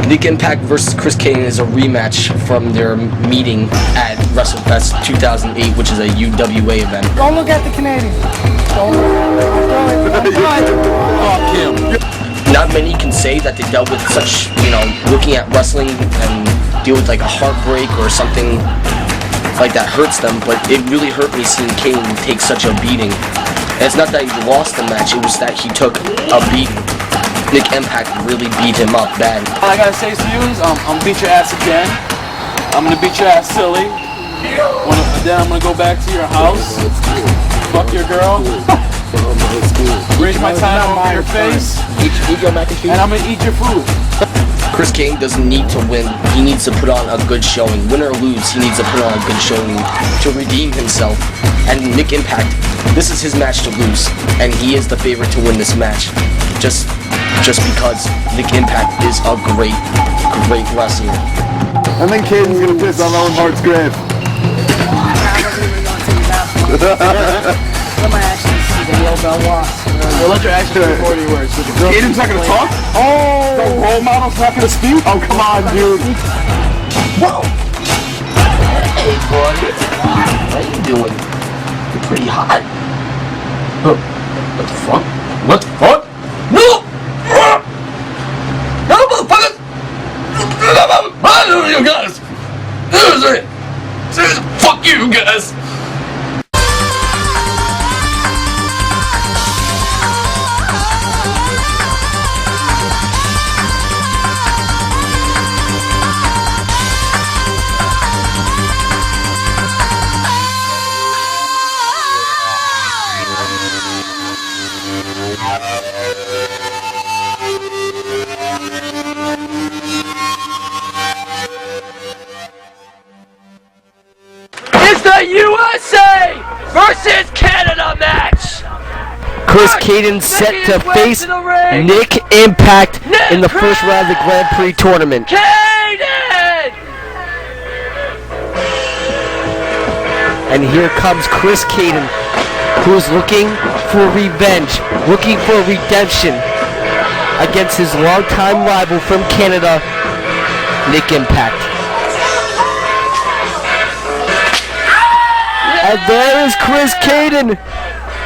Nick Impact versus Chris Cayden is a rematch from their meeting at WrestleFest 2008, which is a UWA event. Don't look at the Canadian. Don't Fuck him. Not many can say that they dealt with such, looking at wrestling and deal with like a heartbreak or something like that hurts them, but it really hurt me seeing Cayden take such a beating. And it's not that he lost the match, it was that he took a beating. Nick Impact really beat him up bad. All I gotta say to you is I'm gonna beat your ass again. I'm gonna beat your ass silly. Then I'm gonna go back to your house, fuck your girl, raise my time over your face, and I'm gonna eat your food. Chris Cayden doesn't need to win, he needs to put on a good showing. Win or lose, he needs to put on a good showing to redeem himself. And Nick Impact, this is his match to lose, and he is the favorite to win this match. Just because Nick Impact is a great wrestler. I think Cayden's gonna piss on Owen Hart's grave. Let my actions see the Yale Bell loss. Let your actions record your words. Cayden's not gonna talk? Oh! The role model's not gonna speak? Oh, come on, dude. Whoa! Hey, boy. How you doing? You're pretty hot. What the fuck? What the fuck? No! No, motherfuckers! You guys! Fuck you guys! It's the USA versus Canada match! Chris Cayden set to face Nick Impact in the first round of the Grand Prix tournament. Cayden! And here comes Chris Cayden, who's looking for revenge, looking for redemption against his longtime rival from Canada, Nick Impact. And there is Chris Cayden,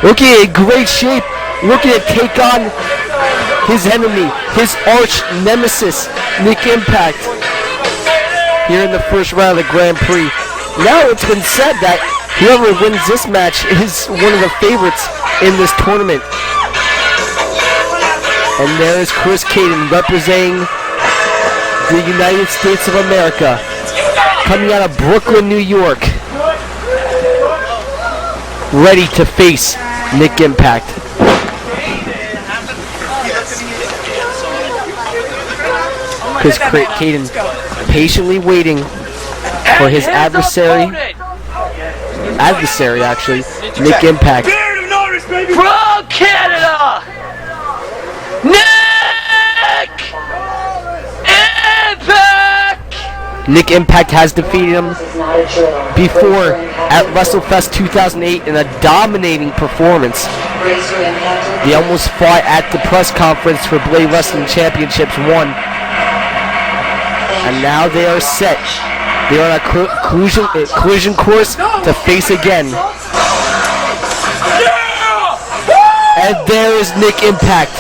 looking in great shape, looking to take on his enemy, his arch nemesis, Nick Impact, here in the first round of the Grand Prix. Now it's been said that whoever wins this match is one of the favorites in this tournament. And there is Chris Cayden representing the United States of America, coming out of Brooklyn, New York, ready to face Nick Impact. Chris Cayden patiently waiting for his adversary, actually, Nick Impact. From Canada, Nick Impact! Nick Impact has defeated him before at WrestleFest 2008 in a dominating performance. They almost fought at the press conference for Blade Wrestling Championships 1. And now they are set. They are on a collision course to face again. And there is Nick Impact,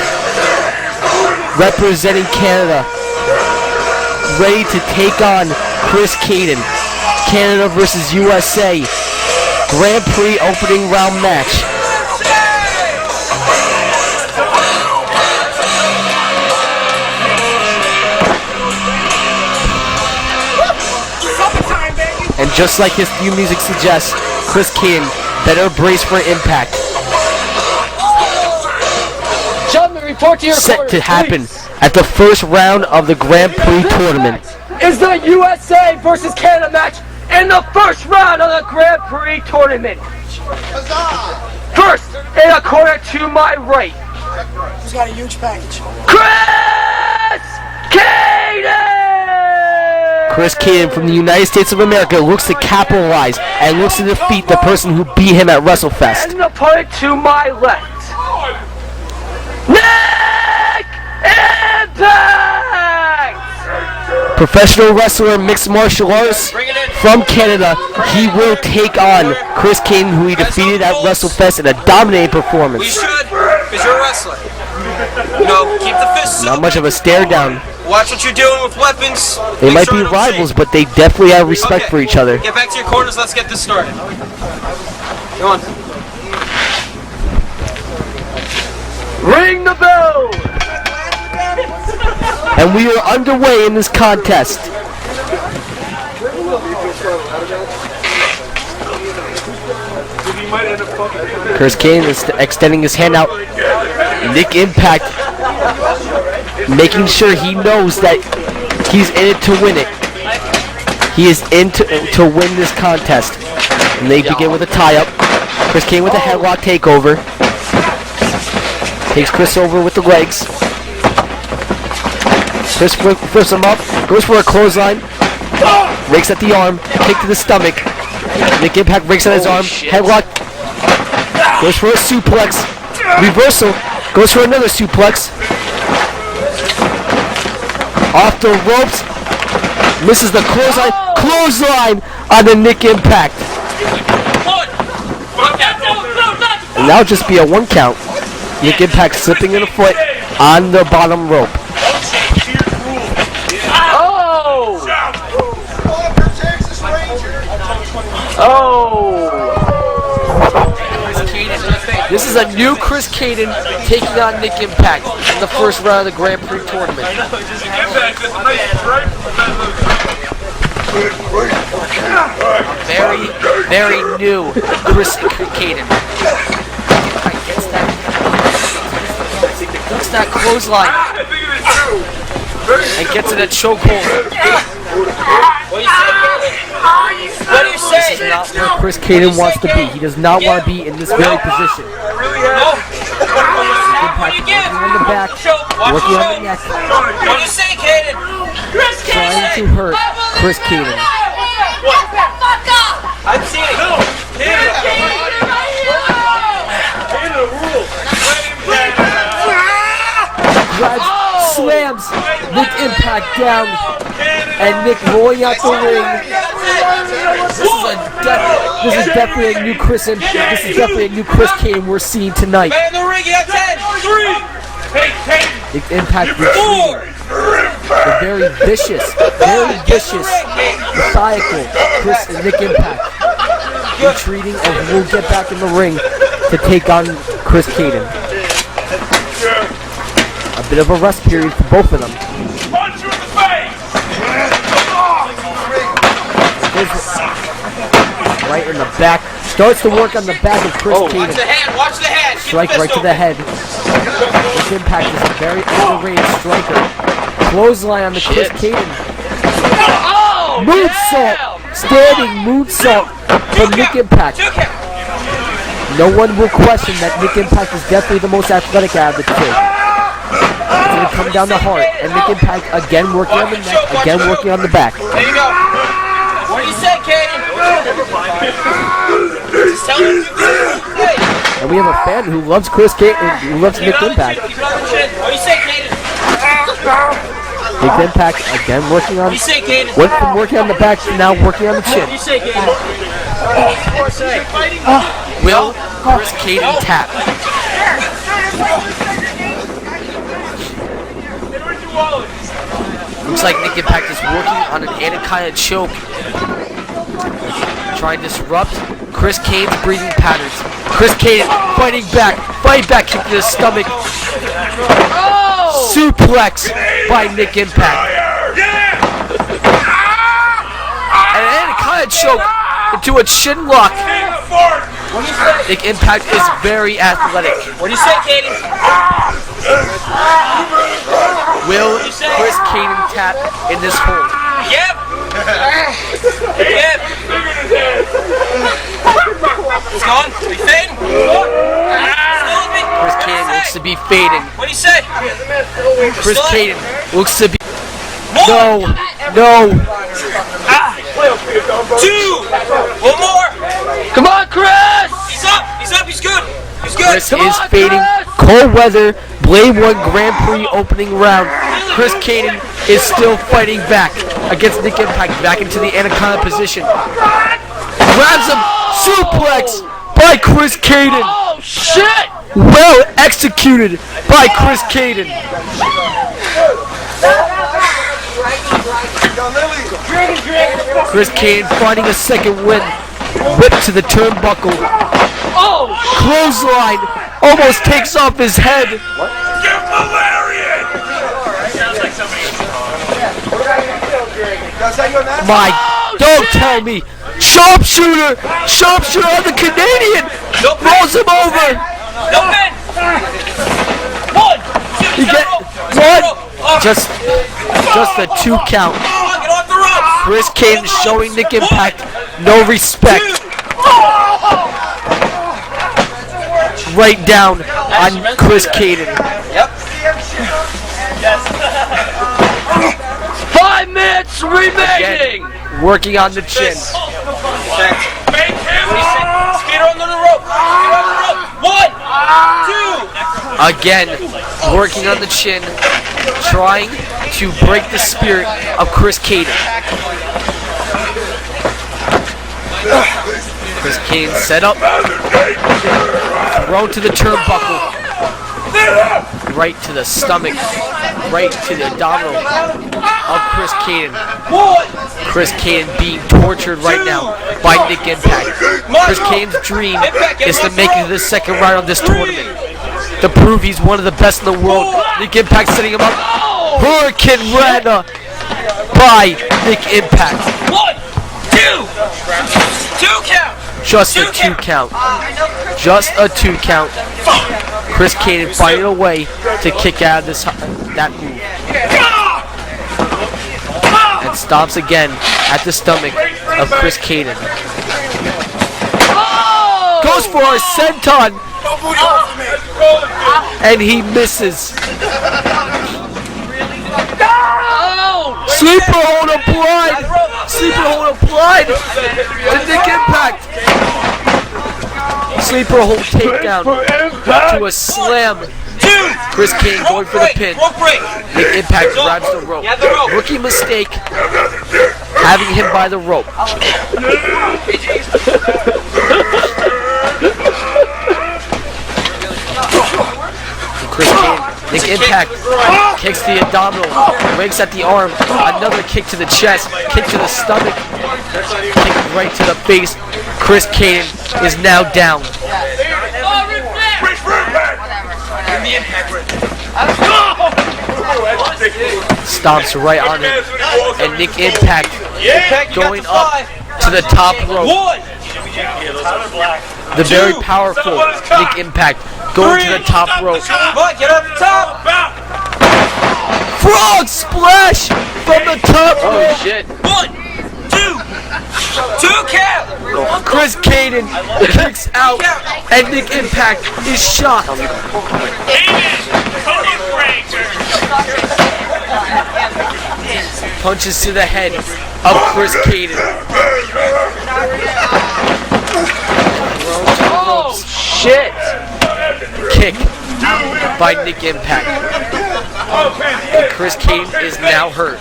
representing Canada, ready to take on Chris Cayden. Canada versus USA, Grand Prix opening round match. And just like his theme music suggests, Chris Cayden better brace for impact. Gentlemen, report to your Set to happen at the first round of the Grand Prix tournament. Is the USA versus Canada match in the first round of the Grand Prix tournament. First, in a corner to my right, He's got a huge package. Chris Cayden! Chris Cayden from the United States of America looks to capitalize and looks to defeat the person who beat him at WrestleFest. And the opponent to my left, Nick Impact! Professional wrestler, mixed martial arts from Canada. He will take on Chris Cayden, who he defeated at WrestleFest in a dominating performance. We should, because you're a wrestler. You know, keep the fists Not open. much of a stare down. Watch what you're doing with weapons. They Make might sure be I don't rivals, see. but they definitely have respect for each other. Get back to your corners. Let's get this started. Go on. Ring the bell! And we are underway in this contest. Chris Cayden is extending his hand out. Nick Impact making sure he knows that he's in it to win it. He is in to win this contest. And they begin with a tie-up. Chris Cayden with a headlock takeover. Takes Chris over with the legs. Chris flips him up. Goes for a clothesline. Rakes at the arm. Kick to the stomach. Nick Impact rakes at his arm. Headlock. Goes for a suplex. Reversal. Goes for another suplex. Off the ropes. Misses the clothesline. Clothesline on the Nick Impact. And that'll just be a 1 count. Nick Impact slipping in a foot on the bottom rope. This is a new Chris Cayden taking on Nick Impact in the first round of the Grand Prix tournament. Very, very new Chris Cayden. Gets that clothesline and gets in a chokehold. What do you say? This is not where Chris Cayden wants to be. He does not want to be in this very position. Impact working on the back, working on the neck, What do you say, Cayden? trying to hurt Chris Cayden. I've seen it. Grabs, slams Nick Impact down, and Nick rolling out the ring. This is definitely a new Chris Impact. This is definitely a new Chris Cayden we're seeing tonight. Man, the ring, you got 10. 3. Nick Impact retreating. The very vicious, methodical Chris and Nick Impact retreating, and we'll get back in the ring to take on Chris Cayden. A bit of a rest period for both of them. Punch you in the face! Right in the back. Starts to work on the back of Chris Watch Cayden. the hand, watch the hand. Keep Strike the right fist to the head. This Impact is a very underrated striker. Clothesline on the Chris Cayden. Moonsault! Standing moonsault from Nick Impact. No one will question that Nick Impact is definitely the most athletic out of the two. It's going to come down the heart. And Nick Impact again working on the neck, again working on the back. There you go. What do you say, Cayden? Just tell me what you say. And we have a fan who loves Chris Cayden, who loves Nick Impact. Keep it on the chin. What do you say, Cayden? Nick Impact again working on. What do you say, Cayden? Went from working on the back to now working on the chin. What do you say, Cayden? Will Chris Cayden tap? Looks like Nick Impact is working on an anaconda choke. Trying to disrupt Chris Cayden's breathing patterns. Chris Cayden fighting back, kick to the stomach. Suplex by Nick Impact. And an anaconda choke into a chin lock. Nick Impact is very athletic. What do you say, Cayden? Will Chris Cayden tap in this hole? Yep. Yep. It's gone. Are you fading? Chris Cayden looks to be fading. What do you say? Chris Cayden looks to be. More. No. 2. One more. Come on, Chris! He's up. He's up. He's good. He's good. Chris is fading. Cold weather, Blade 1 Grand Prix opening round. Chris Cayden is still fighting back against Nick Impact, back into the Anaconda position. Grabs him, suplex by Chris Cayden. Oh shit! Well executed by Chris Cayden. Chris Cayden finding a second win. Whip to the turnbuckle. Oh! Clothesline almost takes off his head. My, don't tell me. Sharpshooter! Sharpshooter on the Canadian! Rolls him over! No pin! One! He get one! Just a 2 count. Get off the ropes! Chris Cayden showing Nick Impact no respect. Right down on Chris Cayden. Yep. 5 minutes remaining! Working on the chin. Make him skate on the rope. Skate on the rope. 1, 2. Again, working on the chin, trying to break the spirit of Chris Cayden. Chris Cayden set up, thrown to the turnbuckle, right to the stomach, right to the abdominal of Chris Cayden. Chris Cayden being tortured right now by Nick Impact. Chris Cayden's dream is to make it to the second round of this tournament, to prove he's one of the best in the world. Nick Impact setting him up. Hurricane Rana by Nick Impact. 1, 2. 2 count. Just a 2 count. Just a 2 count. Chris Cayden finding a way to kick out of that move. And stomps again at the stomach of Chris Cayden. Goes for a senton. And he misses. Sleeper hold applied. Sleeper hold applied to Nick Impact. Sleeper hold takedown to a slam. Chris Cayden going for the pin. Nick Impact grabs the rope. Rookie mistake, having him by the rope. Chris Cayden, Nick Impact kicks the abdominal, rakes at the arm, another kick to the chest, kick to the stomach, kick right to the face. Chris Cayden is now down. Stomps right on him, and Nick Impact going up to the top rope. The very powerful Nick Impact going to the top rope. Come on, get up the top. Frog splash from the top rope. Shit. 1, 2. 2 count. Chris Cayden kicks out, and Nick Impact is shocked. Punches to the head of Chris Cayden. Oh shit! Kick by Nick Impact. And Chris Cayden is now hurt.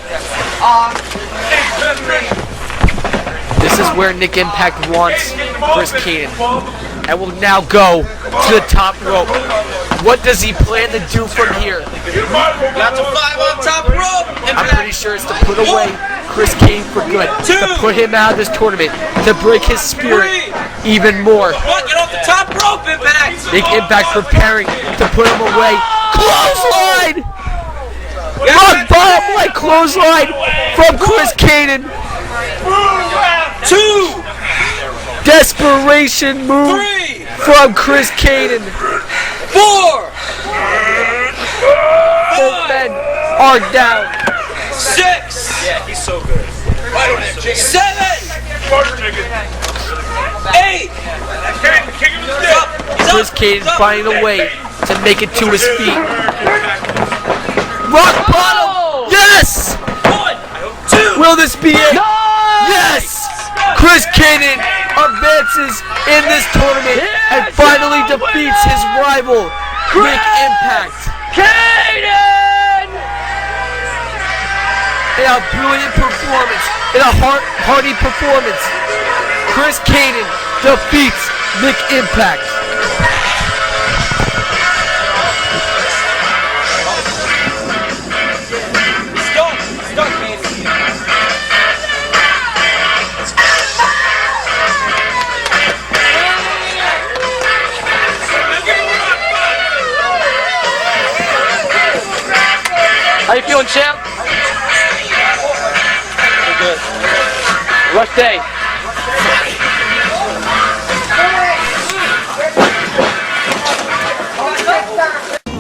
This is where Nick Impact wants Chris Cayden, and will now go to the top rope. What does he plan to do from here? Got to 5 on top rope. I'm pretty sure it's to put away Chris Cayden for good, to put him out of this tournament, to break his spirit even more. Come on, get off the top rope, Impact. Nick Impact preparing to put him away. Clothesline! Rock bottom like clothesline from Chris Cayden. 2, Desperation move 3, from Chris Cayden. 4, Both men are down. 6. Yeah, he's so good. 7, 8. Chris Cayden finding a way to make it to his feet. Rock bottom! Yes! 1, 2. Will this be it? Yes! Chris Cayden advances in this tournament and finally defeats his rival, Nick Impact. Cayden! in a brilliant performance, in a hearty performance, Chris Cayden defeats Nick Impact. Stop, Cayden. How you feeling, champ? We're good. Rush day.